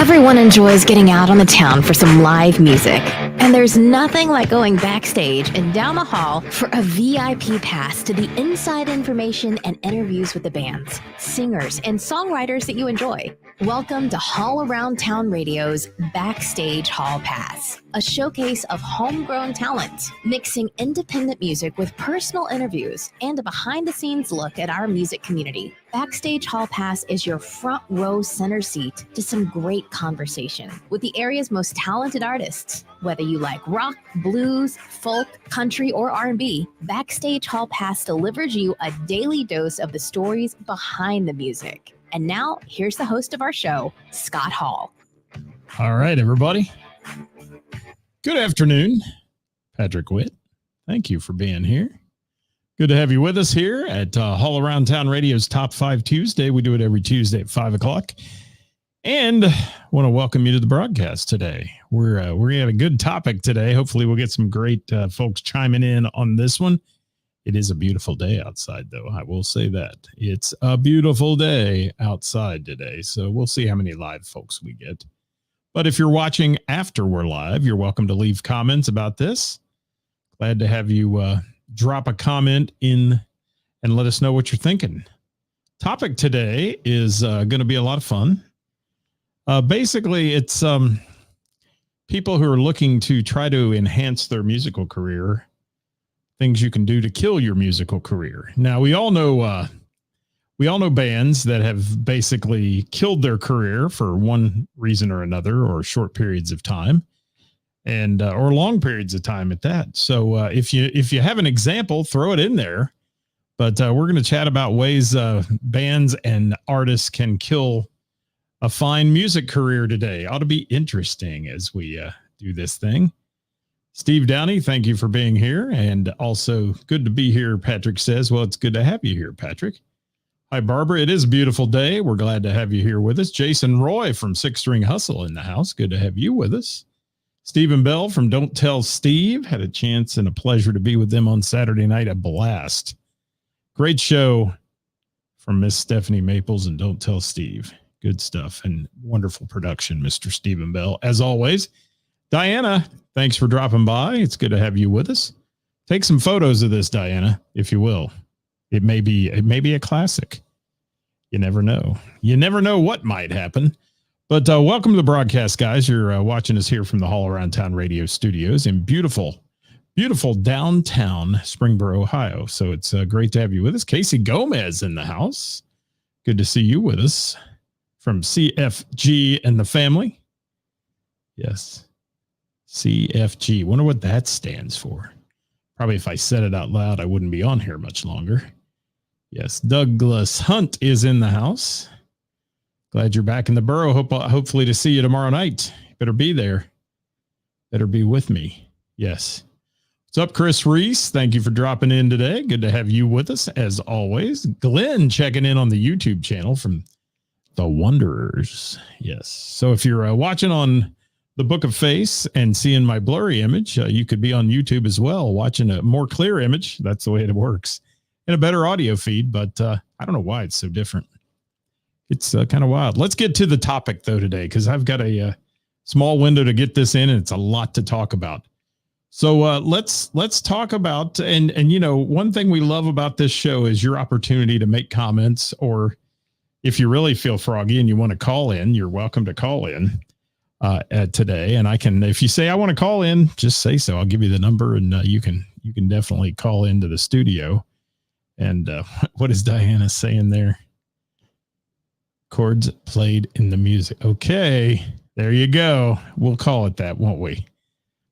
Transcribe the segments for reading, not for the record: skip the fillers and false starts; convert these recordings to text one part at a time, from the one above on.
Everyone enjoys getting out on the town for some live music. And there's nothing like going backstage and down the hall for a VIP pass to the inside information and interviews with the bands, singers, and songwriters that you enjoy. Welcome to Hall Around Town Radio's Backstage Hall Pass, a showcase of homegrown talent, mixing independent music with personal interviews and a behind-the-scenes look at our music community. Backstage Hall Pass is your front row center seat to some great conversation with the area's most talented artists. Whether you like rock, blues, folk, country, or R&B, Backstage Hall Pass delivers you a daily dose of the stories behind the music. And now, here's the host of our show, Scott Hall. All right, everybody. Good afternoon. Patrick Witt, thank you for being here. Good to have you with us here at Hall Around Town Radio's Top 5 Tuesday. We do it every Tuesday at 5 o'clock. And want to welcome you to the broadcast today. We're going to have a good topic today. Hopefully we'll get some great folks chiming in on this one. It is a beautiful day outside, though. I will say that. It's a beautiful day outside today. So we'll see how many live folks we get. But if you're watching after we're live, you're welcome to leave comments about this. Glad to have you drop a comment in and let us know what you're thinking. Topic today is going to be a lot of fun. Basically, it's people who are looking to try to enhance their musical career, things you can do to kill your musical career. Now, we all know bands that have basically killed their career for one reason or another, or short periods of time, and or long periods of time at that. So if you have an example, throw it in there. But we're going to chat about ways bands and artists can kill a fine music career today. Ought to be interesting as we do this thing. Steve Downey, thank you for being here. And also good to be here, Patrick says. Well, it's good to have you here, Patrick. Hi, Barbara. It is a beautiful day. We're glad to have you here with us. Jason Roy from Six String Hustle in the house. Good to have you with us. Stephen Bell from Don't Tell Steve. Had a chance and a pleasure to be with them on Saturday night. A blast. Great show from Miss Stephanie Maples and Don't Tell Steve. Good stuff and wonderful production, Mr. Stephen Bell. As always, Diana, thanks for dropping by. It's good to have you with us. Take some photos of this, Diana, if you will. It may be a classic. You never know. You never know what might happen. But welcome to the broadcast, guys. You're watching us here from the Hall Around Town Radio studios in beautiful, beautiful downtown Springboro, Ohio. So it's great to have you with us. Casey Gomez in the house. Good to see you with us from CFG and the family. Yes. CFG. Wonder what that stands for. Probably if I said it out loud, I wouldn't be on here much longer. Yes. Douglas Hunt is in the house. Glad you're back in the borough. Hopefully to see you tomorrow night. Better be there. Better be with me. Yes. What's up, Chris Reese? Thank you for dropping in today. Good to have you with us as always. Glenn checking in on the YouTube channel from The Wanderers. Yes. So if you're watching on the Book of Face and seeing my blurry image, you could be on YouTube as well, watching a more clear image. That's the way it works. And a better audio feed, but I don't know why it's so different. It's kind of wild. Let's get to the topic, though, today, because I've got a small window to get this in, and it's a lot to talk about. So let's talk about, and you know, one thing we love about this show is your opportunity to make comments, or if you really feel froggy and you want to call in, you're welcome to call in today. And I can, if you say I want to call in, just say so. I'll give you the number, and you can definitely call into the studio. And what is Diana saying there? Chords played in the music. Okay, there you go. We'll call it that, won't we?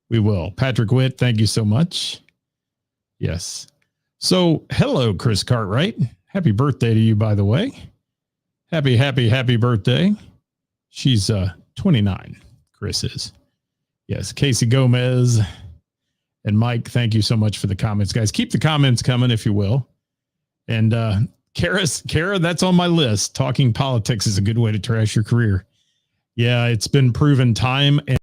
We will. Patrick Witt, thank you so much. Yes. So, hello, Chris Cartwright. Happy birthday to you, by the way. Happy birthday. She's 29, Chris is. Yes, Casey Gomez and Mike, thank you so much for the comments, guys. Keep the comments coming, if you will. And Kara, that's on my list. Talking politics is a good way to trash your career. Yeah, it's been proven time and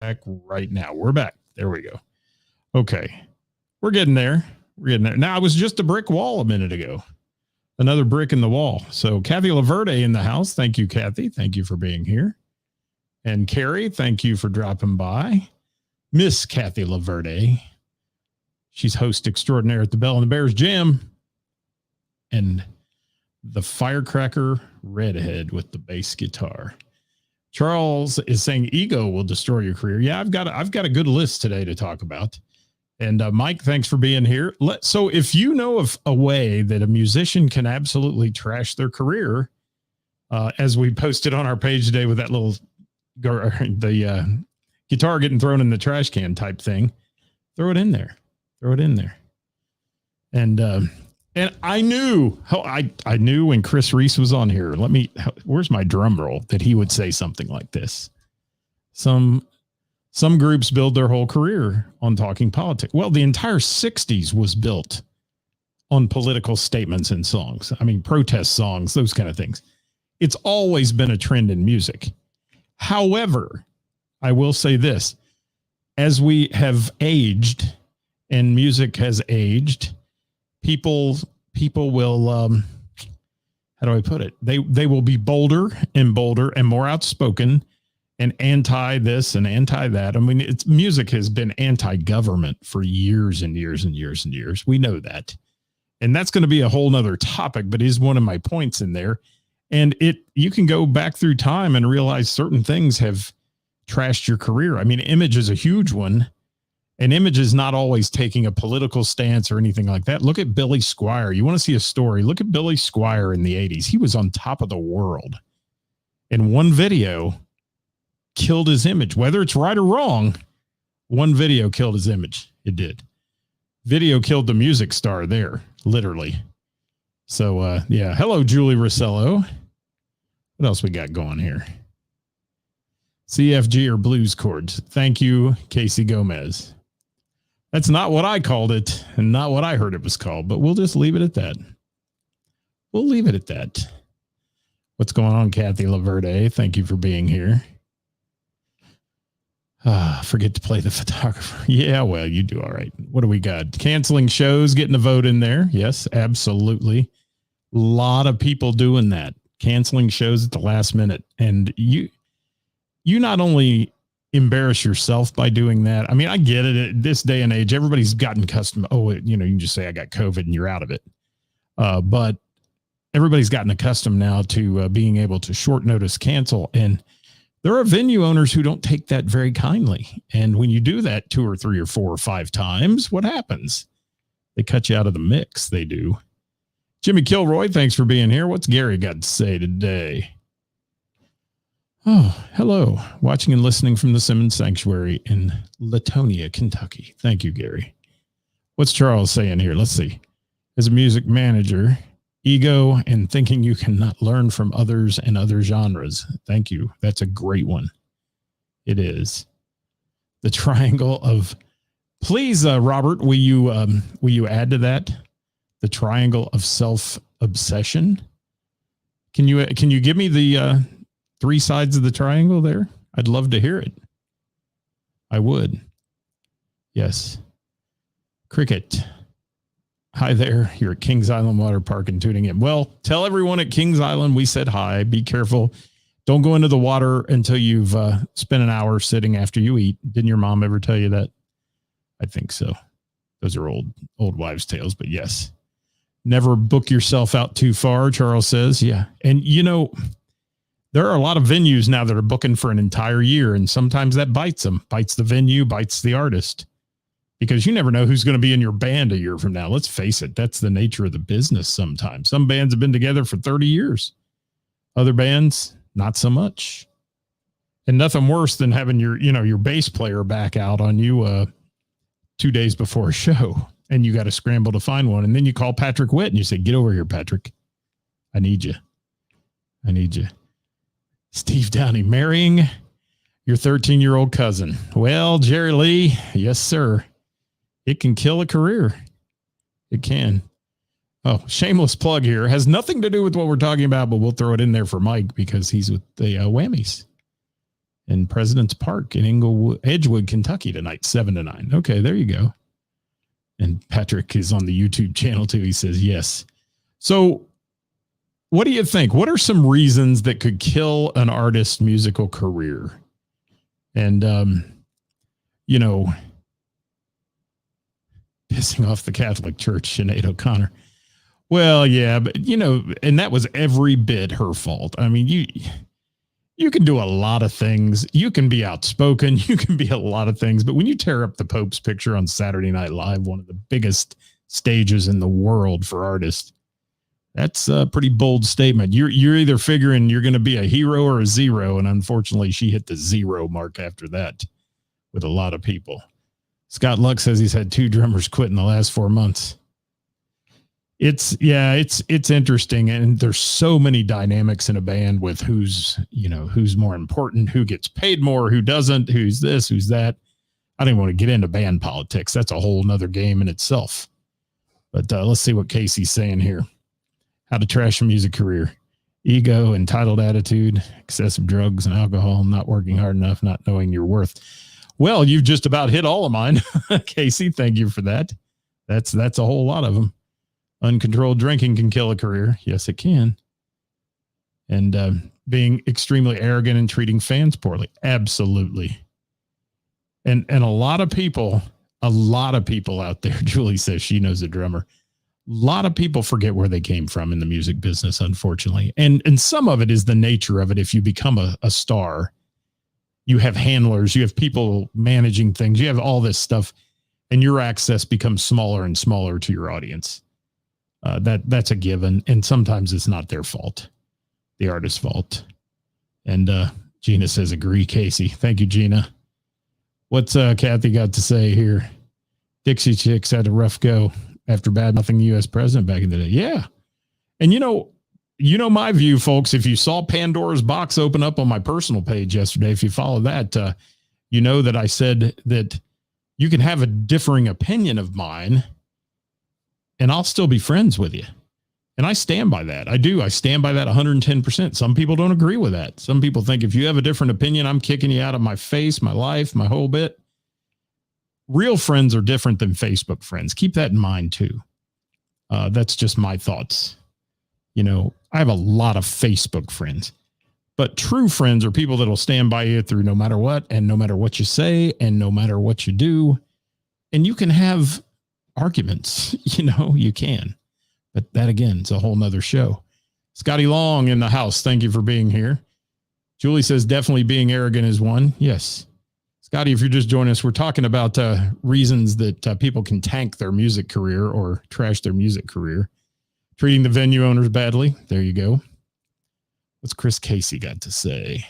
right now. We're back. There we go. Okay. We're getting there. Now, it was just a brick wall a minute ago. Another brick in the wall. So Kathy Laverde in the house. Thank you, Kathy. Thank you for being here. And Carrie, thank you for dropping by. Miss Kathy Laverde. She's host extraordinaire at the Bell and the Bears Gym. And the firecracker redhead with the bass guitar. Charles is saying ego will destroy your career. Yeah, I've got a good list today to talk about. And Mike, thanks for being here. So if you know of a way that a musician can absolutely trash their career, as we posted on our page today with that little the guitar getting thrown in the trash can type thing, throw it in there. And I knew I knew when Chris Reese was on here. Where's my drum roll that he would say something like this? Some groups build their whole career on talking politics. Well, the entire 60s was built on political statements and songs. I mean, protest songs, those kind of things. It's always been a trend in music. However, I will say this, as we have aged and music has aged, people will, how do I put it? They will be bolder and more outspoken and anti this and anti that. I mean, music has been anti-government for years and years and years and years. We know that. And that's going to be a whole nother topic, but is one of my points in there. And you can go back through time and realize certain things have trashed your career. I mean, image is a huge one. And image is not always taking a political stance or anything like that. Look at Billy Squier. You want to see a story? Look at Billy Squier in the 80s. He was on top of the world. And one video killed his image. Whether it's right or wrong, one video killed his image. It did. Video killed the music star there, literally. So, yeah. Hello, Julie Rossello. What else we got going here? CFG or blues chords. Thank you, Casey Gomez. That's not what I called it and not what I heard it was called, but we'll just leave it at that. We'll leave it at that. What's going on, Kathy Laverde? Thank you for being here. Forget to play the photographer. Yeah, well, you do all right. What do we got? Canceling shows, getting a vote in there. Yes, absolutely. A lot of people doing that. Canceling shows at the last minute. And you not only embarrass yourself by doing that. I mean, I get it. At this day and age, everybody's gotten accustomed. Oh, you can just say I got COVID and you're out of it. But everybody's gotten accustomed now to being able to short notice cancel. And there are venue owners who don't take that very kindly. And when you do that 2 or 3 or 4 or 5 times, what happens? They cut you out of the mix. They do. Jimmy Kilroy, thanks for being here. What's Gary got to say today? Oh, hello. Watching and listening from the Simmons Sanctuary in Latonia, Kentucky. Thank you, Gary. What's Charles saying here? Let's see. As a music manager, ego and thinking you cannot learn from others and other genres. Thank you. That's a great one. It is. The triangle of, please, Robert, will you add to that? The triangle of self-obsession. Can you give me the 3 sides of the triangle there? I'd love to hear it. I would. Yes. Cricket. Hi there. You're at Kings Island Water Park and tuning in. Well, tell everyone at Kings Island we said hi. Be careful. Don't go into the water until you've spent an hour sitting after you eat. Didn't your mom ever tell you that? I think so. Those are old wives' tales, but yes. Never book yourself out too far, Charles says. Yeah. And there are a lot of venues now that are booking for an entire year, and sometimes that bites them, bites the venue, bites the artist, because you never know who's going to be in your band a year from now. Let's face it. That's the nature of the business sometimes. Some bands have been together for 30 years. Other bands, not so much. And nothing worse than having your bass player back out on you 2 days before a show, and you got to scramble to find one. And then you call Patrick Witt and you say, get over here, Patrick. I need you. Steve Downey, marrying your 13-year-old cousin. Well, Jerry Lee, yes, sir. It can kill a career. It can. Oh, shameless plug here. Has nothing to do with what we're talking about, but we'll throw it in there for Mike because he's with the Whammies. in President's Park in Englewood, Edgewood, Kentucky tonight, 7-9. Okay, there you go. And Patrick is on the YouTube channel too. He says, yes. So what do you think? What are some reasons that could kill an artist's musical career? And, pissing off the Catholic Church, Sinead O'Connor. Well, yeah, but, and that was every bit her fault. I mean, you can do a lot of things. You can be outspoken. You can be a lot of things. But when you tear up the Pope's picture on Saturday Night Live, one of the biggest stages in the world for artists, that's a pretty bold statement. You're either figuring you're going to be a hero or a zero. And unfortunately, she hit the zero mark after that with a lot of people. Scott Luck says he's had 2 drummers quit in the last 4 months. It's interesting. And there's so many dynamics in a band with who's more important, who gets paid more, who doesn't, who's this, who's that. I don't want to get into band politics. That's a whole nother game in itself. But let's see what Casey's saying here. How to trash a music career. Ego, entitled attitude, excessive drugs and alcohol, not working hard enough, not knowing your worth. Well, you've just about hit all of mine, Casey. Thank you for that. That's a whole lot of them. Uncontrolled drinking can kill a career. Yes, it can. And being extremely arrogant and treating fans poorly. Absolutely. And a lot of people out there, Julie says she knows a drummer. A lot of people forget where they came from in the music business, unfortunately. And some of it is the nature of it. If you become a star, you have handlers, you have people managing things, you have all this stuff, and your access becomes smaller and smaller to your audience. That's a given. And sometimes it's not their fault, the artist's fault. And Gina says, agree, Casey. Thank you, Gina. What's Kathy got to say here? Dixie Chicks had a rough go after bad-mouthing the U.S. president back in the day. Yeah. And you know my view, folks. If you saw Pandora's box open up on my personal page yesterday, if you follow that, you know that I said that you can have a differing opinion of mine and I'll still be friends with you. And I stand by that. I do. I stand by that 110%. Some people don't agree with that. Some people think if you have a different opinion, I'm kicking you out of my face, my life, my whole bit. Real friends are different than Facebook friends. Keep that in mind too. That's just my thoughts. I have a lot of Facebook friends, but true friends are people that'll stand by you through no matter what, and no matter what you say, and no matter what you do. And you can have arguments, you can, but that again, is a whole nother show. Scotty Long in the house. Thank you for being here. Julie says, definitely being arrogant is one. Yes. Scotty, if you're just joining us, we're talking about reasons that people can tank their music career or trash their music career. Treating the venue owners badly. There you go. What's Chris Casey got to say?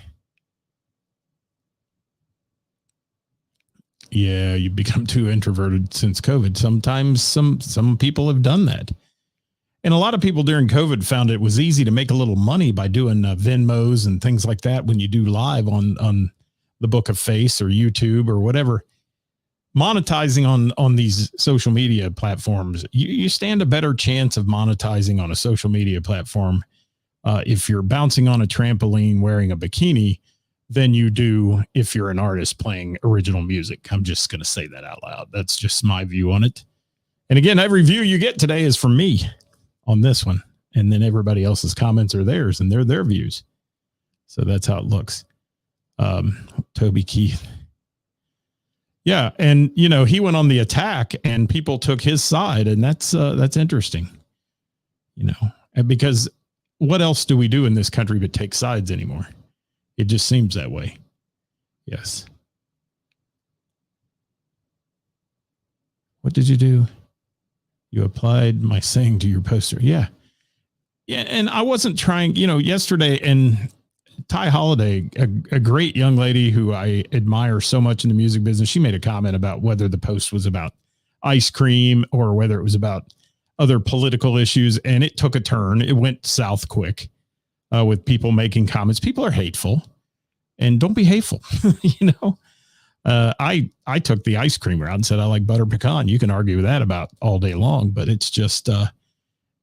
Yeah, you become too introverted since COVID. Sometimes some people have done that. And a lot of people during COVID found it was easy to make a little money by doing Venmos and things like that when you do live on the Book of Face or YouTube or whatever. Monetizing on these social media platforms, you stand a better chance of monetizing on a social media platform if you're bouncing on a trampoline wearing a bikini than you do if you're an artist playing original music. I'm just going to say that out loud. That's just my view on it. And again, every view you get today is from me on this one. And then everybody else's comments are theirs and they're their views. So that's how it looks. Toby Keith. Yeah. And, he went on the attack and people took his side, and that's interesting, and because what else do we do in this country but take sides anymore? It just seems that way. Yes. What did you do? You applied my saying to your poster. Yeah. Yeah. And I wasn't trying, yesterday, and Ty Holiday, a great young lady who I admire so much in the music business, she made a comment about whether the post was about ice cream or whether it was about other political issues. And it took a turn. It went south quick with people making comments. People are hateful, and don't be hateful. I took the ice cream route and said, I like butter pecan. You can argue with that about all day long, but it's just,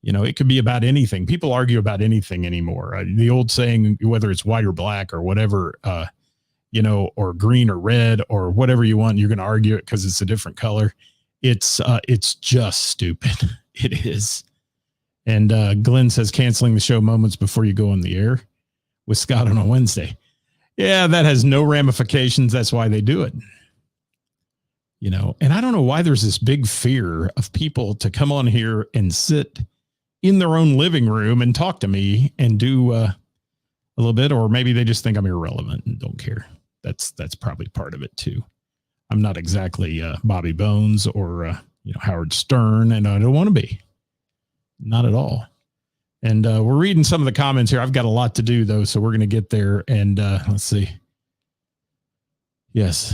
it could be about anything. People argue about anything anymore. The old saying, whether it's white or black or whatever, or green or red or whatever you want. You're going to argue it because it's a different color. It's just stupid. It is. And Glenn says canceling the show moments before you go on the air with Scott on a Wednesday. Yeah, that has no ramifications. That's why they do it. And I don't know why there's this big fear of people to come on here and sit in their own living room and talk to me and do a little bit, or maybe they just think I'm irrelevant and don't care. That's probably part of it too. I'm not exactly Bobby Bones or Howard Stern, and I don't want to be. Not at all. And we're reading some of the comments here. I've got a lot to do though, so we're going to get there. And let's see. Yes.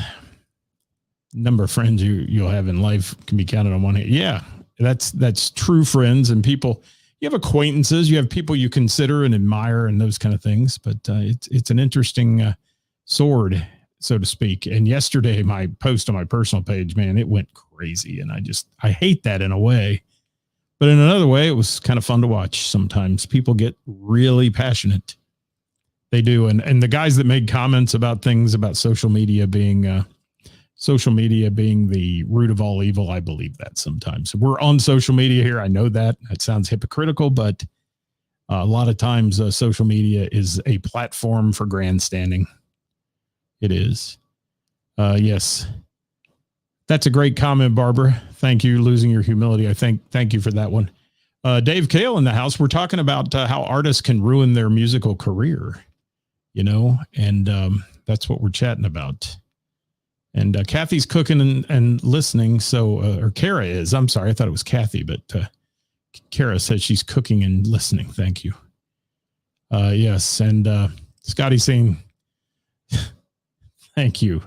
Number of friends you'll have in life can be counted on one hand. Yeah, that's true friends and people. You have acquaintances, you have people you consider and admire and those kind of things. But it's an interesting sword, so to speak. And yesterday, my post on my personal page, man, it went crazy. And I hate that in a way. But in another way, it was kind of fun to watch. Sometimes people get really passionate. They do. And the guys that made comments about things about social media being the root of all evil, I believe that sometimes. We're on social media here. I know that. That sounds hypocritical, but a lot of times social media is a platform for grandstanding. It is. Yes. That's a great comment, Barbara. Thank you. Losing your humility. Thank you for that one. Dave Kale in the house. We're talking about how artists can ruin their musical career, and that's what we're chatting about. And Kathy's cooking and listening. So, or Kara is. I'm sorry. I thought it was Kathy, but Kara said she's cooking and listening. Thank you. Yes. And Scotty's saying, thank you.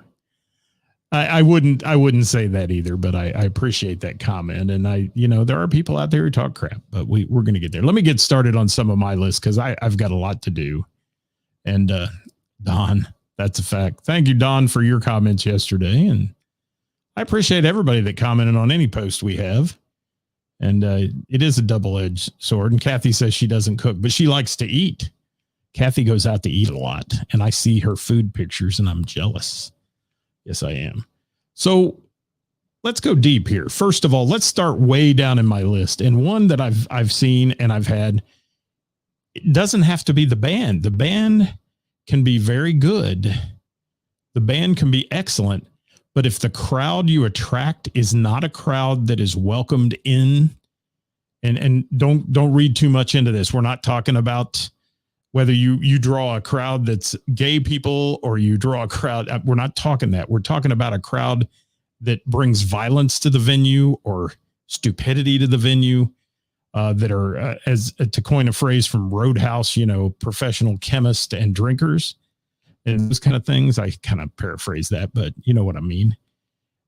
I wouldn't say that either, but I appreciate that comment. And there are people out there who talk crap, but we're going to get there. Let me get started on some of my lists because I've got a lot to do. And Don, that's a fact. Thank you, Don, for your comments yesterday. And I appreciate everybody that commented on any post we have. And it is a double-edged sword. And Kathy says she doesn't cook, but she likes to eat. Kathy goes out to eat a lot. And I see her food pictures and I'm jealous. Yes, I am. So let's go deep here. First of all, let's start way down in my list. And one that I've seen and I've had, it doesn't have to be the band. The band can be very good. The band can be excellent. But if the crowd you attract is not a crowd that is welcomed in, and don't read too much into this. We're not talking about whether you draw a crowd that's gay people or you draw a crowd. We're not talking that. We're talking about a crowd that brings violence to the venue or stupidity to the venue, that are, as to coin a phrase from Roadhouse, professional chemists and drinkers and those kind of things. I kind of paraphrase that, but you know what I mean?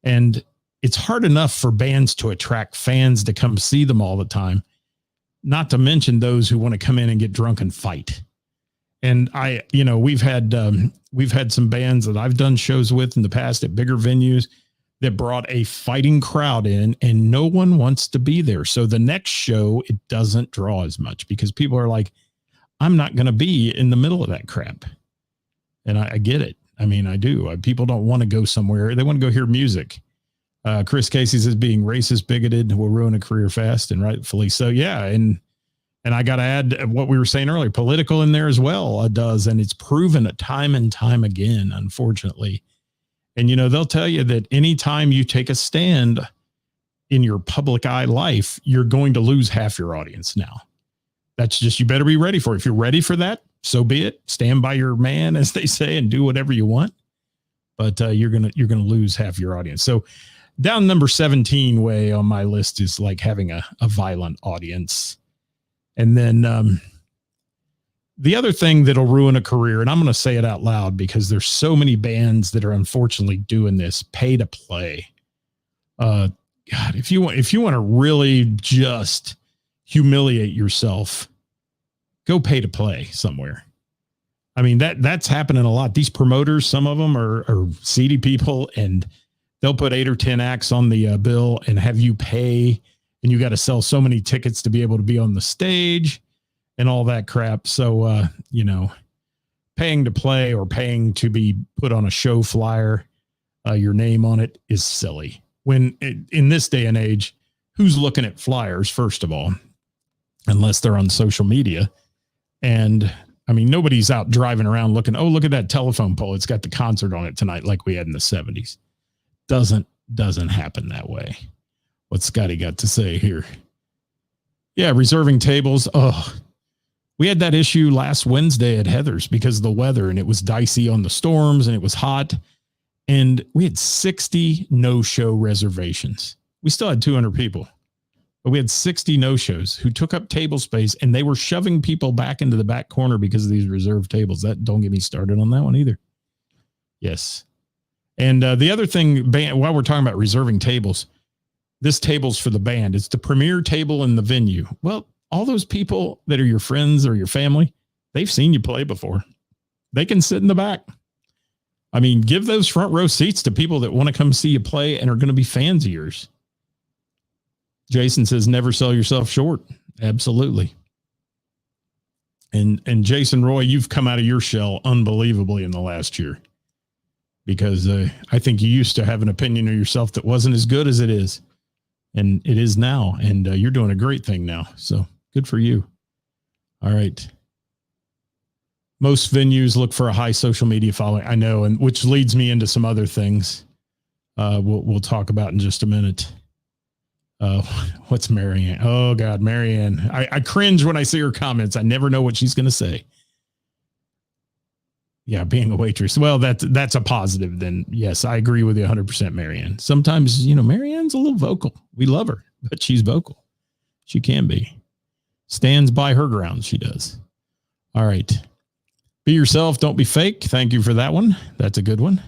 And it's hard enough for bands to attract fans to come see them all the time, not to mention those who want to come in and get drunk and fight. And we've had some bands that I've done shows with in the past at bigger venues that brought a fighting crowd in and no one wants to be there. So the next show, it doesn't draw as much because people are like, I'm not going to be in the middle of that crap. And I get it. I mean, I do. People don't want to go somewhere. They want to go hear music. Chris Casey says being racist, bigoted will ruin a career fast, and rightfully so. Yeah. And I got to add what we were saying earlier, political in there as well. It does. And it's proven it time and time again, unfortunately. And, they'll tell you that anytime you take a stand in your public eye life, you're going to lose half your audience now. That's just, you better be ready for it. If you're ready for that, so be it. Stand by your man, as they say, and do whatever you want. But you're going to lose half your audience. So down number 17 way on my list is like having a violent audience. And then the other thing that'll ruin a career, and I'm going to say it out loud because there's so many bands that are unfortunately doing this, pay to play. God, if you want to really just humiliate yourself, go pay to play somewhere. I mean, that's happening a lot. These promoters, some of them are seedy people, and they'll put 8 or 10 acts on the bill and have you pay, and you got to sell so many tickets to be able to be on the stage and all that crap. So, paying to play or paying to be put on a show flyer, your name on it, is silly. When in this day and age, who's looking at flyers, first of all, unless they're on social media? And I mean, nobody's out driving around looking, oh, look at that telephone pole. It's got the concert on it tonight, like we had in the 70s. Doesn't happen that way. What's Scotty got to say here? Yeah, reserving tables. Oh, we had that issue last Wednesday at Heather's because of the weather, and it was dicey on the storms and it was hot. And we had 60 no-show reservations. We still had 200 people, but we had 60 no-shows who took up table space, and they were shoving people back into the back corner because of these reserved tables. That don't get me started on that one either. Yes. And the other thing, while we're talking about reserving tables, this table's for the band. It's the premier table in the venue. Well, all those people that are your friends or your family, they've seen you play before. They can sit in the back. I mean, give those front row seats to people that want to come see you play and are going to be fans of yours. Jason says, never sell yourself short. Absolutely. And Jason Roy, you've come out of your shell unbelievably in the last year, because I think you used to have an opinion of yourself that wasn't as good as it is. And it is now. And you're doing a great thing now. So good for you. All right. Most venues look for a high social media following. I know, and which leads me into some other things we'll talk about in just a minute. What's Marianne? Oh God, Marianne. I cringe when I see her comments. I never know what she's going to say. Yeah, being a waitress. Well, that's a positive then. Yes, I agree with you 100%, Marianne. Sometimes, Marianne's a little vocal. We love her, but she's vocal. She can be. Stands by her ground, she does. All right. Be yourself, don't be fake. Thank you for that one. That's a good one.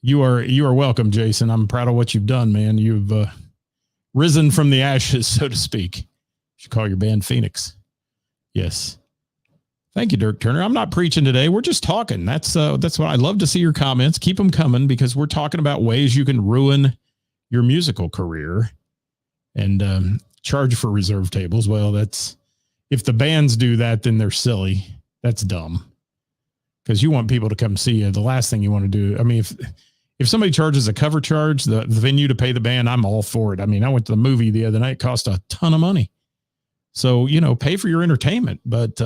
You are welcome, Jason. I'm proud of what you've done, man. You've risen from the ashes, so to speak. You should call your band Phoenix. Yes. Thank you, Dirk Turner. I'm not preaching today. We're just talking. That's what I love to see your comments. Keep them coming, because we're talking about ways you can ruin your musical career and charge for reserve tables. Well, that's, if the bands do that, then they're silly. That's dumb, because you want people to come see you. The last thing you want to do, I mean, if somebody charges a cover charge, the venue to pay the band, I'm all for it. I mean, I went to the movie the other night, it cost a ton of money. So, pay for your entertainment. But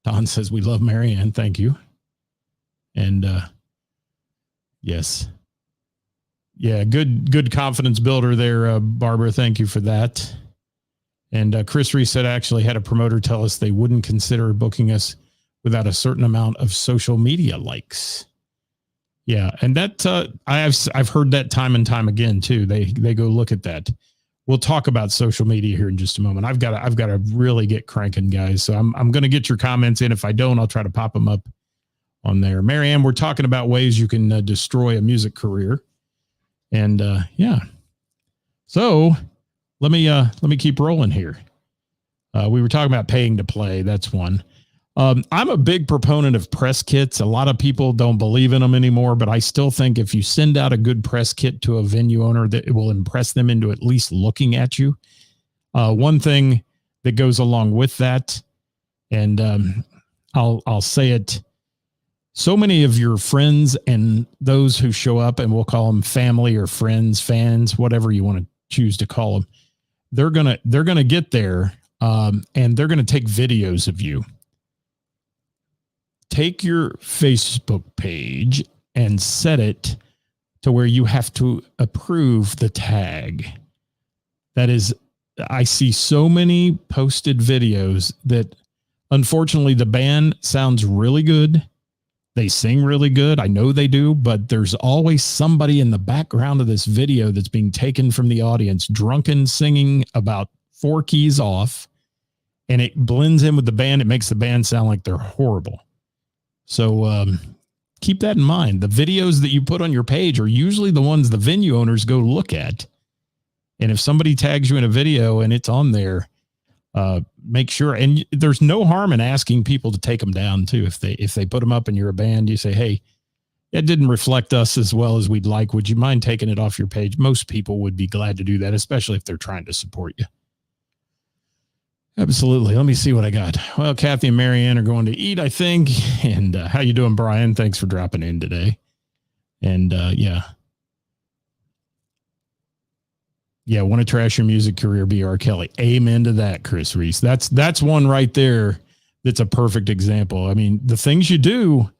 Don says, we love Marianne. Thank you. And yes. Yeah, good confidence builder there, Barbara. Thank you for that. And Chris Reese said, actually had a promoter tell us they wouldn't consider booking us without a certain amount of social media likes. Yeah, and that I've heard that time and time again too. They go look at that. We'll talk about social media here in just a moment. I've got to really get cranking, guys. So I'm going to get your comments in. If I don't, I'll try to pop them up on there. Marianne, we're talking about ways you can destroy a music career, and yeah. So let me keep rolling here. We were talking about paying to play. That's one. I'm a big proponent of press kits. A lot of people don't believe in them anymore, but I still think if you send out a good press kit to a venue owner, that it will impress them into at least looking at you. One thing that goes along with that, and I'll say it, so many of your friends and those who show up, and we'll call them family or friends, fans, whatever you want to choose to call them, they're gonna get there, and they're gonna take videos of you. Take your Facebook page and set it to where you have to approve the tag. That is, I see so many posted videos that unfortunately the band sounds really good. They sing really good. I know they do, but there's always somebody in the background of this video that's being taken from the audience, drunken, singing about 4 keys off, and it blends in with the band. It makes the band sound like they're horrible. So keep that in mind. The videos that you put on your page are usually the ones the venue owners go look at. And if somebody tags you in a video and it's on there, make sure. And there's no harm in asking people to take them down too. If they put them up and you're a band, you say, hey, it didn't reflect us as well as we'd like. Would you mind taking it off your page? Most people would be glad to do that, especially if they're trying to support you. Absolutely. Let me see what I got. Well, Kathy and Marianne are going to eat, I think. And how you doing, Brian? Thanks for dropping in today. And yeah, want to trash your music career, be R. Kelly. Amen to that, Chris Reese. That's one right there. That's a perfect example. I mean, the things you do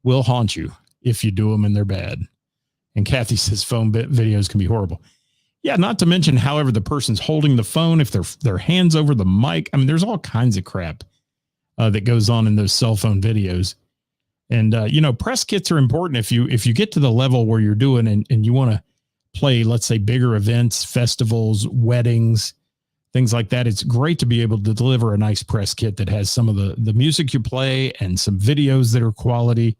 will haunt you if you do them and they're bad. And Kathy says phone videos can be horrible. Yeah, not to mention, however, the person's holding the phone, if their hands over the mic. I mean, there's all kinds of crap that goes on in those cell phone videos. And, press kits are important if you get to the level where you're doing and you want to play, let's say, bigger events, festivals, weddings, things like that. It's great to be able to deliver a nice press kit that has some of the music you play and some videos that are quality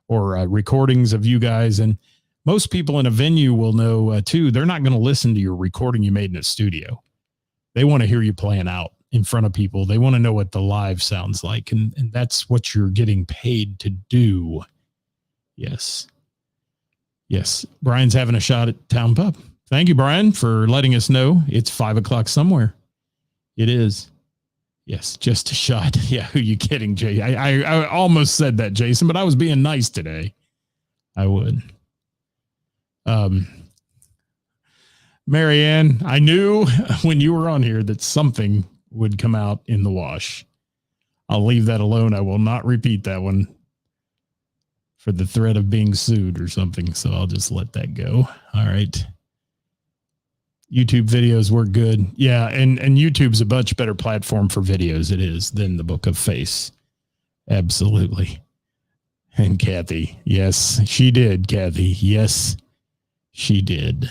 or recordings of you guys. And most people in a venue will know, too, they're not going to listen to your recording you made in a studio. They want to hear you playing out in front of people. They want to know what the live sounds like. And that's what you're getting paid to do. Yes. Yes. Brian's having a shot at Town Pub. Thank you, Brian, for letting us know. It's 5:00 somewhere. It is. Yes, just a shot. Yeah, who are you kidding, Jay? I almost said that, Jason, but I was being nice today. I would. Marianne, I knew when you were on here that something would come out in the wash. I'll leave that alone. I will not repeat that one for the threat of being sued or something. So I'll just let that go. All right. YouTube videos were good. Yeah. And YouTube's a much better platform for videos. It is than the Book of Face. Absolutely. And Kathy. Yes, she did. Kathy. Yes, she did.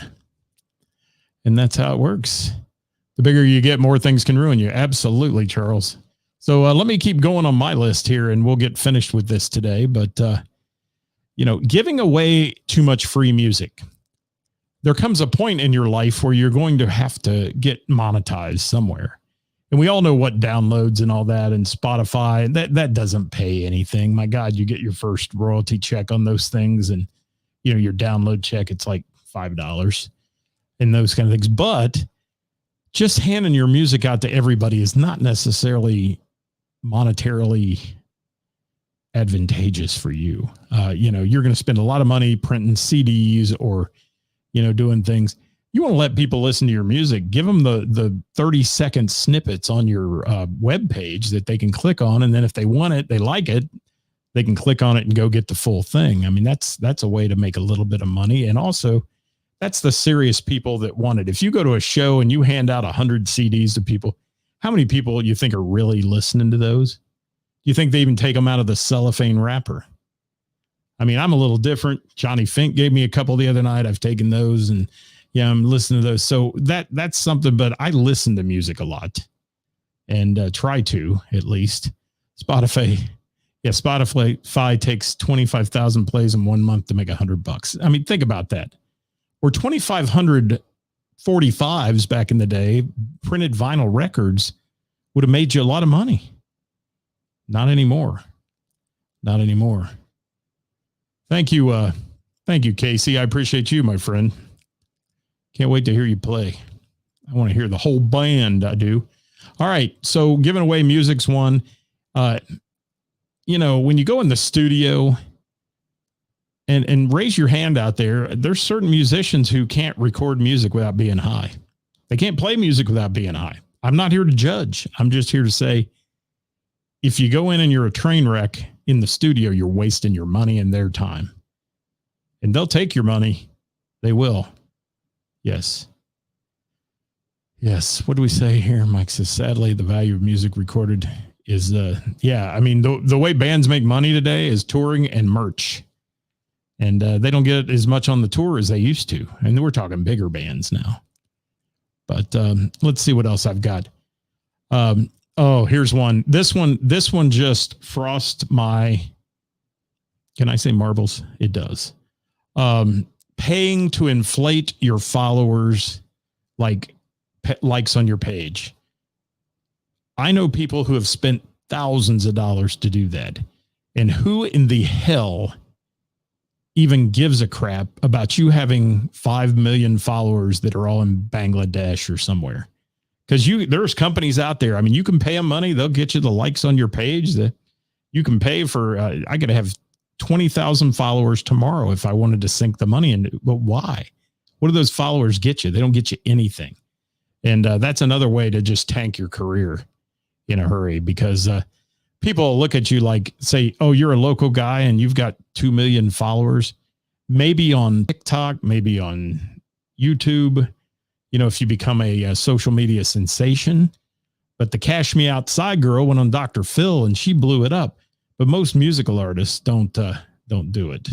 And that's how it works. The bigger you get, more things can ruin you. Absolutely, Charles. So let me keep going on my list here and we'll get finished with this today. But, giving away too much free music. There comes a point in your life where you're going to have to get monetized somewhere. And we all know what downloads and all that and Spotify, that doesn't pay anything. My God, you get your first royalty check on those things. And, your download check, it's like $5 and those kind of things. But just handing your music out to everybody is not necessarily monetarily advantageous for you. You're going to spend a lot of money printing CDs or, doing things. You want to let people listen to your music, give them the 30-second snippets on your web page that they can click on. And then if they want it, they like it, they can click on it and go get the full thing. I mean, that's a way to make a little bit of money. And also that's the serious people that want it. If you go to a show and you hand out 100 CDs to people, how many people you think are really listening to those? Do you think they even take them out of the cellophane wrapper? I mean, I'm a little different. Johnny Fink gave me a couple the other night. I've taken those and I'm listening to those. So that's something, but I listen to music a lot and try to at least. Spotify takes 25,000 plays in 1 month to make $100. I mean, think about that. Or 2,500 45s back in the day, printed vinyl records would have made you a lot of money. Not anymore. Not anymore. Thank you. Thank you, Casey. I appreciate you, my friend. Can't wait to hear you play. I want to hear the whole band. I do. All right. So giving away music's one. When you go in the studio and raise your hand out there, there's certain musicians who can't record music without being high. They can't play music without being high. I'm not here to judge. I'm just here to say, if you go in and you're a train wreck in the studio, you're wasting your money and their time. And they'll take your money. They will. Yes. Yes. What do we say here? Mike says, sadly, the value of music recorded is, the way bands make money today is touring and merch. And they don't get as much on the tour as they used to. And we're talking bigger bands now. But let's see what else I've got. Here's one. This one just frost my, can I say marbles? It does. Paying to inflate your followers likes on your page. I know people who have spent thousands of dollars to do that. And who in the hell even gives a crap about you having 5 million followers that are all in Bangladesh or somewhere? Because there's companies out there. I mean, you can pay them money. They'll get you the likes on your page. That you can pay for. I could have 20,000 followers tomorrow if I wanted to sink the money into. But why? What do those followers get you? They don't get you anything. And that's another way to just tank your career in a hurry, because people look at you like, say, oh, you're a local guy and you've got 2 million followers, maybe on TikTok, maybe on YouTube, if you become a social media sensation. But the Cash Me Outside girl went on Dr. Phil and she blew it up. But most musical artists don't do it.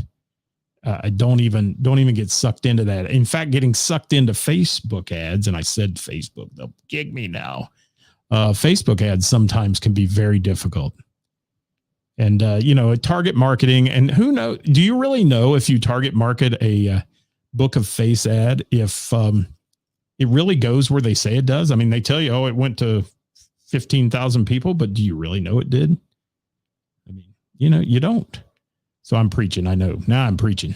I don't even get sucked into that. In fact, getting sucked into Facebook ads, and I said Facebook, they'll gig me now. Facebook ads sometimes can be very difficult. And, target marketing, and who knows, do you really know if you target market a book of face ad, if it really goes where they say it does? I mean, they tell you, oh, it went to 15,000 people, but do you really know it did? I mean, you don't. So I'm preaching. I know. Now I'm preaching.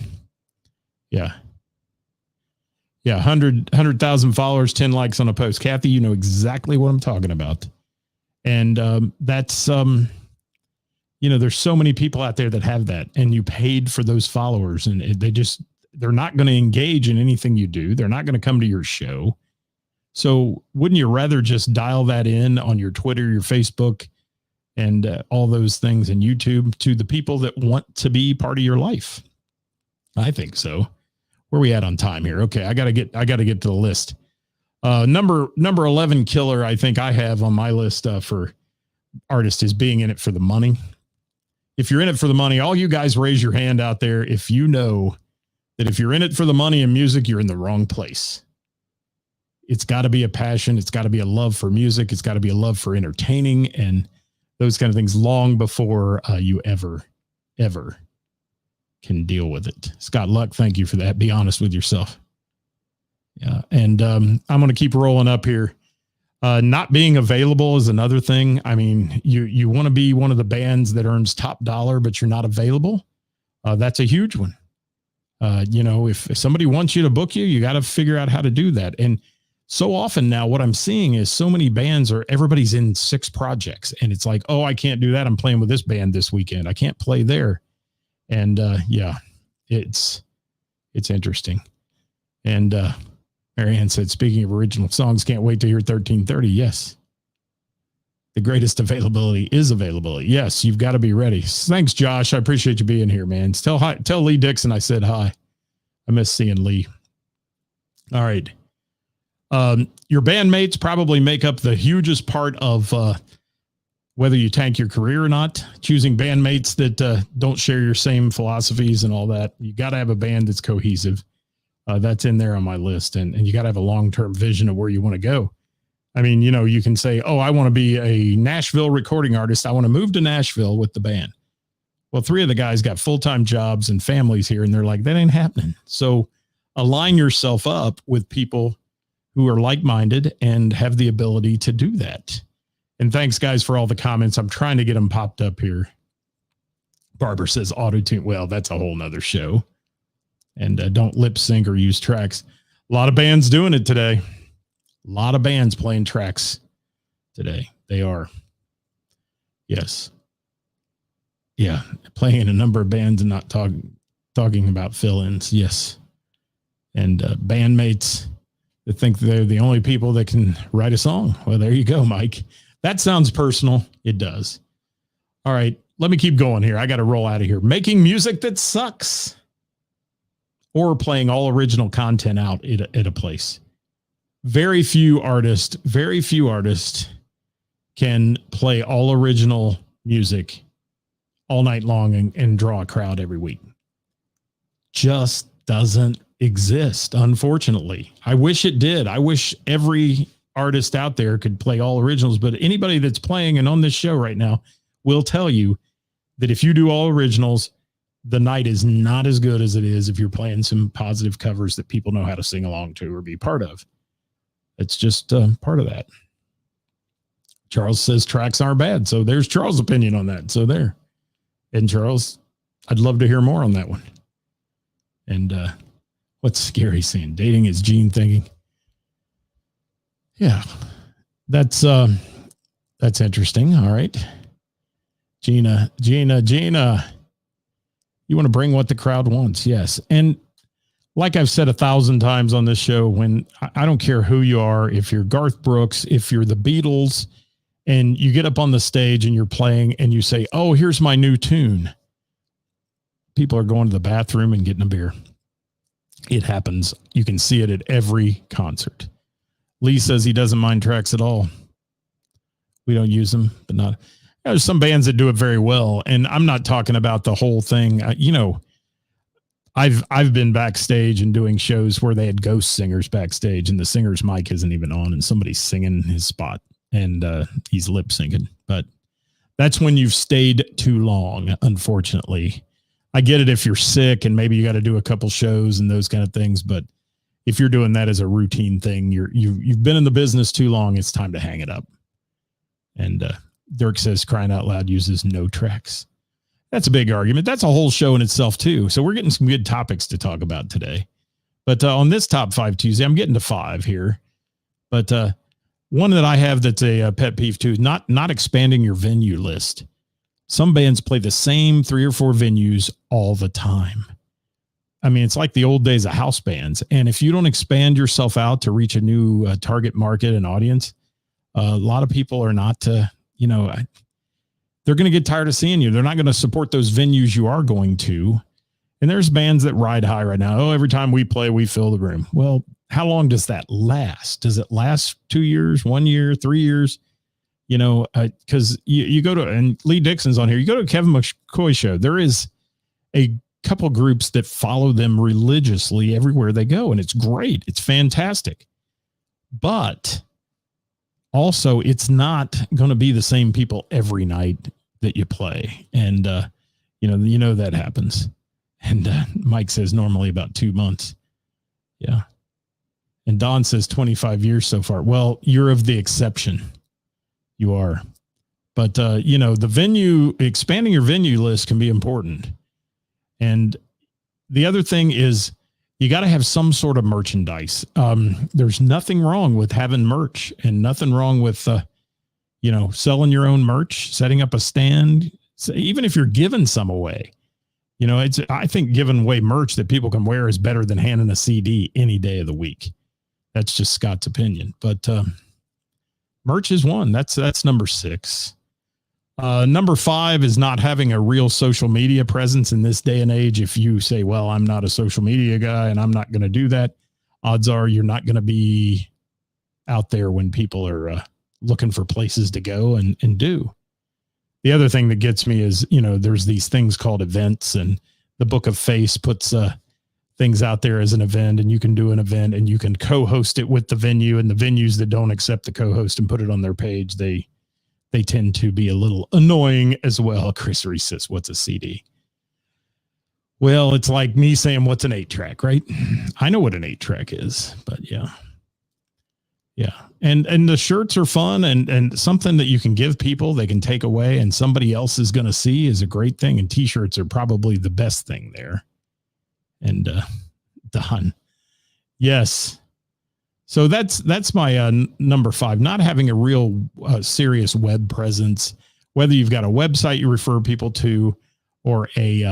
Yeah. Yeah. 100,000 followers, 10 likes on a post. Kathy, you know exactly what I'm talking about. And that's, there's so many people out there that have that, and you paid for those followers, and they're not going to engage in anything you do. They're not going to come to your show. So wouldn't you rather just dial that in on your Twitter, your Facebook, and all those things, and YouTube, to the people that want to be part of your life? I think so. Where are we at on time here? Okay, I gotta get to the list. Number 11 killer I think I have on my list for artists is being in it for the money. If you're in it for the money, all you guys raise your hand out there if you know that if you're in it for the money in music, you're in the wrong place. It's got to be a passion. It's got to be a love for music. It's got to be a love for entertaining and those kind of things long before you ever can deal with it. Scott Luck, thank you for that. Be honest with yourself. Yeah. And I'm going to keep rolling up here. Not being available is another thing. I mean, you want to be one of the bands that earns top dollar, but you're not available. That's a huge one. If somebody wants you to book you, you got to figure out how to do that. And so often now what I'm seeing is so many bands everybody's in 6 projects, and it's like, oh, I can't do that. I'm playing with this band this weekend. I can't play there. And it's interesting. And Marianne said, speaking of original songs, can't wait to hear 1330. Yes. The greatest availability is availability. Yes. You've got to be ready. Thanks, Josh. I appreciate you being here, man. Tell Lee Dixon I said hi. I miss seeing Lee. All right. Your bandmates probably make up the hugest part of whether you tank your career or not. Choosing bandmates that don't share your same philosophies and all that. You got to have a band that's cohesive. That's in there on my list. And you got to have a long-term vision of where you want to go. I mean, you can say, oh, I want to be a Nashville recording artist. I want to move to Nashville with the band. Well, 3 of the guys got full-time jobs and families here, and they're like, that ain't happening. So align yourself up with people who are like-minded and have the ability to do that. And thanks, guys, for all the comments. I'm trying to get them popped up here. Barbara says auto-tune. Well, that's a whole nother show. And don't lip sync or use tracks. A lot of bands doing it today. A lot of bands playing tracks today. They are. Yes. Yeah. Playing in a number of bands and not talking about fill-ins. Yes. And bandmates that think they're the only people that can write a song. Well, there you go, Mike. That sounds personal. It does. All right. Let me keep going here. I got to roll out of here. Making music that sucks. Or playing all original content out at a place. Very few artists can play all original music all night long and draw a crowd every week. Just doesn't exist, unfortunately. I wish it did. I wish every artist out there could play all originals, but anybody that's playing and on this show right now will tell you that if you do all originals, the night is not as good as it is if you're playing some positive covers that people know how to sing along to or be part of. It's just part of that. Charles says tracks aren't bad. So there's Charles' opinion on that. So there. And Charles, I'd love to hear more on that one. And what's Scary saying? Dating is Gene thinking. Yeah. That's interesting. All right. Gina. You want to bring what the crowd wants. Yes. And like I've said 1,000 times on this show, when I don't care who you are, if you're Garth Brooks, if you're the Beatles, and you get up on the stage and you're playing and you say, oh, here's my new tune. People are going to the bathroom and getting a beer. It happens. You can see it at every concert. Lee says he doesn't mind tracks at all. We don't use them, but not. There's some bands that do it very well. And I'm not talking about the whole thing. I've been backstage and doing shows where they had ghost singers backstage and the singer's mic isn't even on and somebody's singing his spot and he's lip syncing. But that's when you've stayed too long, unfortunately. I get it if you're sick and maybe you got to do a couple shows and those kind of things. But if you're doing that as a routine thing, you've been in the business too long. It's time to hang it up. And Dirk says crying out loud uses no tracks. That's a big argument. That's a whole show in itself too. So we're getting some good topics to talk about today. But on this Top 5 Tuesday, I'm getting to 5 here. But one that I have that's a pet peeve too, not expanding your venue list. Some bands play the same 3 or 4 venues all the time. I mean, it's like the old days of house bands. And if you don't expand yourself out to reach a new target market and audience, a lot of people are not, they're going to get tired of seeing you. They're not going to support those venues you are going to. And there's bands that ride high right now. Oh, every time we play, we fill the room. Well, how long does that last? Does it last 2 years, 1 year, 3 years? Because you go to, and Lee Dixon's on here, you go to a Kevin McCoy show. There is a couple groups that follow them religiously everywhere they go. And it's great. It's fantastic. But also, it's not going to be the same people every night that you play. And, that happens. And Mike says normally about 2 months. Yeah. And Don says 25 years so far. Well, you're of the exception. You are. But, the venue, expanding your venue list can be important. And the other thing is, you got to have some sort of merchandise. There's nothing wrong with having merch and nothing wrong with, selling your own merch, setting up a stand. So even if you're giving some away, I think giving away merch that people can wear is better than handing a CD any day of the week. That's just Scott's opinion. But merch is one. That's number 6. Number 5 is not having a real social media presence in this day and age. If you say, well, I'm not a social media guy and I'm not going to do that, odds are you're not going to be out there when people are looking for places to go and do. The other thing that gets me is, there's these things called events, and the Book of Face puts things out there as an event, and you can do an event and you can co-host it with the venue, and the venues that don't accept the co-host and put it on their page, they tend to be a little annoying as well. Chris Reese says, what's a CD? Well, it's like me saying, what's an 8-track, right? I know what an 8-track is, but yeah. Yeah. And the shirts are fun and something that you can give people, they can take away and somebody else is going to see is a great thing. And t-shirts are probably the best thing there. And Don. Yes. So that's my number 5, not having a real serious web presence, whether you've got a website you refer people to or a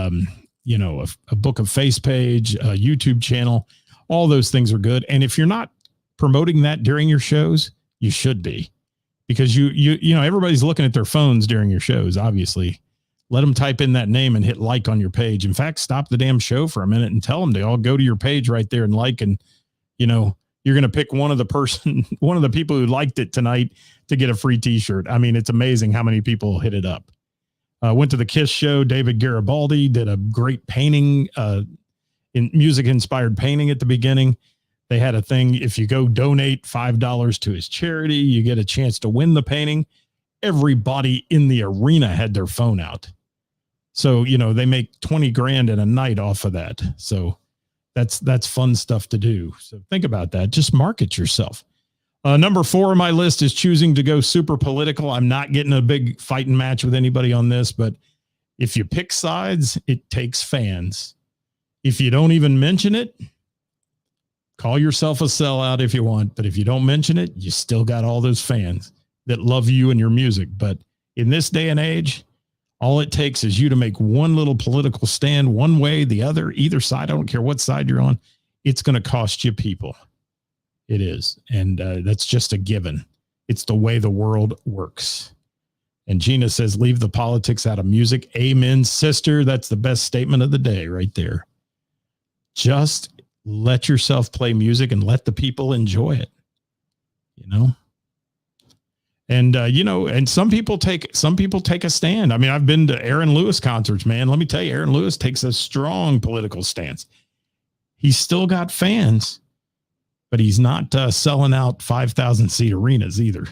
Book of Face page, a YouTube channel, all those things are good. And if you're not promoting that during your shows, you should be, because everybody's looking at their phones during your shows. Obviously, let them type in that name and hit like on your page. In fact, stop the damn show for a minute and tell them to all go to your page right there and like, and you're going to pick one of the people who liked it tonight to get a free t-shirt. I mean, it's amazing how many people hit it up. Went to the KISS show. David Garibaldi did a great painting, in music inspired painting at the beginning. They had a thing. If you go donate $5 to his charity, you get a chance to win the painting. Everybody in the arena had their phone out. So, they make 20 grand in a night off of that. So that's fun stuff to do. So think about that. Just market yourself. Number 4 on my list is choosing to go super political. I'm not getting a big fighting match with anybody on this, but if you pick sides, it takes fans. If you don't even mention it, Call yourself a sellout if you want, but if you don't mention it, you still got all those fans that love you and your music. But in this day and age, all it takes is you to make one little political stand one way, the other, either side. I don't care what side you're on. It's going to cost you people. It is. And that's just a given. It's the way the world works. And Gina says, leave the politics out of music. Amen, sister. That's the best statement of the day right there. Just let yourself play music and let the people enjoy it, you know? And, and some people take a stand. I mean, I've been to Aaron Lewis concerts, man. Let me tell you, Aaron Lewis takes a strong political stance. He's still got fans, but he's not selling out 5,000 seat arenas either.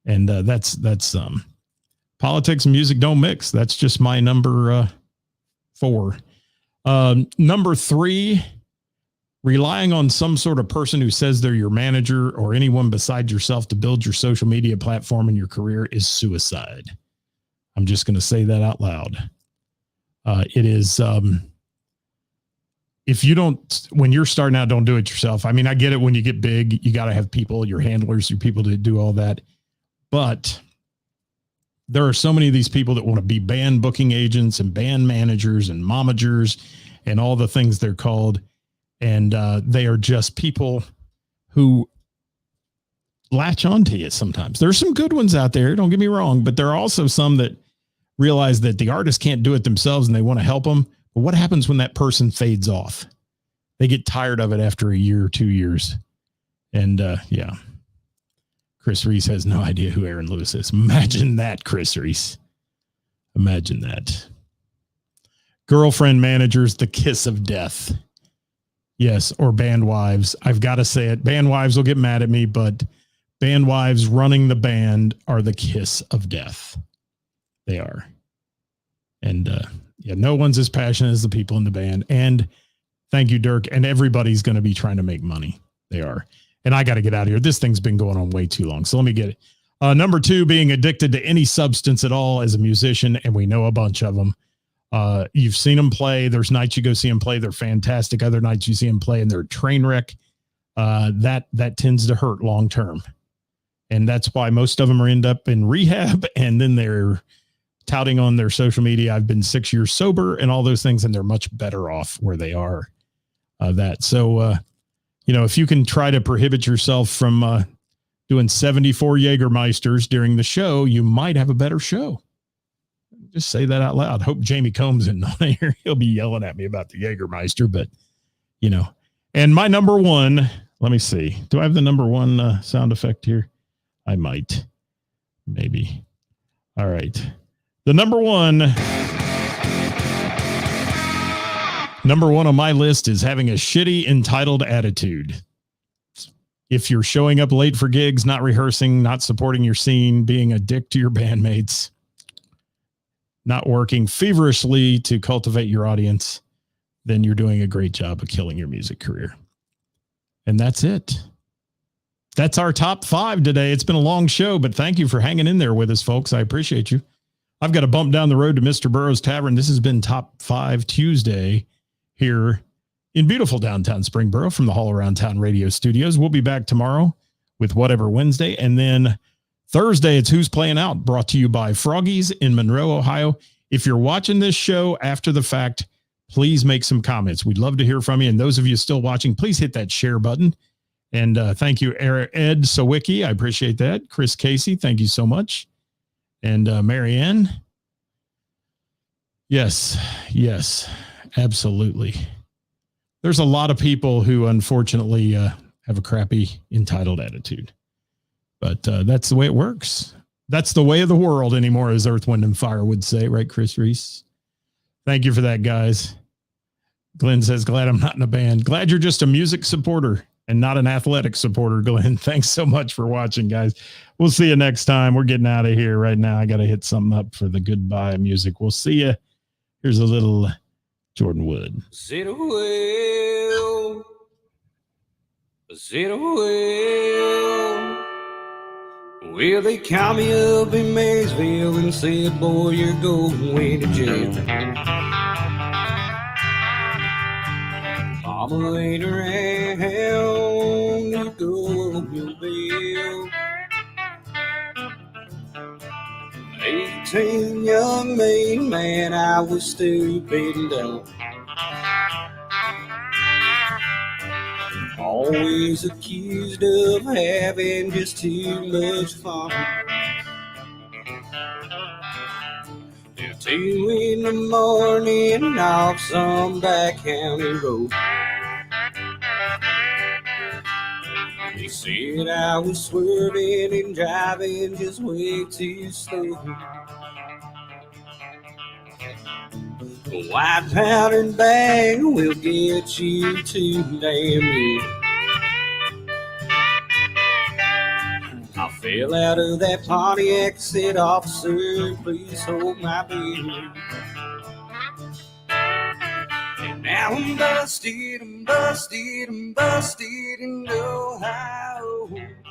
And that's politics and music don't mix. That's just my number 4. Number 3, relying on some sort of person who says they're your manager or anyone besides yourself to build your social media platform and your career is suicide. I'm just going to say that out loud. It is, if you don't, when you're starting out, don't do it yourself. I mean, I get it. When you get big, you got to have people, your handlers, your people to do all that. But there are so many of these people that want to be band booking agents and band managers and momagers and all the things they're called. And they are just people who latch onto you sometimes. There's some good ones out there, don't get me wrong, but there are also some that realize that the artist can't do it themselves and they want to help them. But what happens when that person fades off? They get tired of it after a year or 2 years. And yeah, Chris Reese has no idea who Aaron Lewis is. Imagine that, Chris Reese. Imagine that. Girlfriend managers, the kiss of death. Yes, or band wives. I've got to say it. Band wives will get mad at me, but band wives running the band are the kiss of death. They are. And yeah, no one's as passionate as the people in the band. And thank you, Dirk. And everybody's going to be trying to make money. They are. And I got to get out of here. This thing's been going on way too long. So let me get it. Number 2, being addicted to any substance at all as a musician. And we know a bunch of them. You've seen them play. There's nights you go see them play. They're fantastic. Other nights you see them play and they're a train wreck. That tends to hurt long term. And that's why most of them end up in rehab. And then they're touting on their social media, I've been 6 years sober and all those things. And they're much better off where they are. So, if you can try to prohibit yourself from doing 74 Jägermeisters during the show, you might have a better show. Just say that out loud. Hope Jamie Combs isn't on here. He'll be yelling at me about the Jägermeister, but and my number 1, let me see. Do I have the number 1 sound effect here? I might, maybe. All right. The number one on my list is having a shitty entitled attitude. If you're showing up late for gigs, not rehearsing, not supporting your scene, being a dick to your bandmates, not working feverishly to cultivate your audience, then you're doing a great job of killing your music career. And that's it. That's our top 5 today. It's been a long show, but thank you for hanging in there with us, folks. I appreciate you. I've got to bump down the road to Mr. Burroughs Tavern. This has been Top 5 Tuesday here in beautiful downtown Springboro from the All Around Town Radio Studios. We'll be back tomorrow with Whatever Wednesday. And then Thursday, it's Who's Playing Out, brought to you by Froggies in Monroe, Ohio. If you're watching this show after the fact, please make some comments. We'd love to hear from you. And those of you still watching, please hit that share button. And thank you, Ed Sawicki. I appreciate that. Chris Casey, thank you so much. And Marianne. Yes, absolutely. There's a lot of people who unfortunately have a crappy entitled attitude. But that's the way it works. That's the way of the world anymore, as Earth, Wind, and Fire would say, right, Chris Reese? Thank you for that, guys. Glenn says, glad I'm not in a band. Glad you're just a music supporter and not an athletic supporter, Glenn. Thanks so much for watching, guys. We'll see you next time. We're getting out of here right now. I got to hit something up for the goodbye music. We'll see you. Here's a little Jordan Wood. Said well, well, they count me up in Maysville and said, boy, you're going to jail. Mama ain't around to go your bill. 18, young mean man, I was stupid and dumb. Always accused of having just too much fun. Till 2 in the morning off some back county road. They said I was swerving and driving just way too slow. A white powdered bag will get you too damn near. I fell out of that Pontiac, said, officer, please hold my beer. And now I'm busted, in Ohio.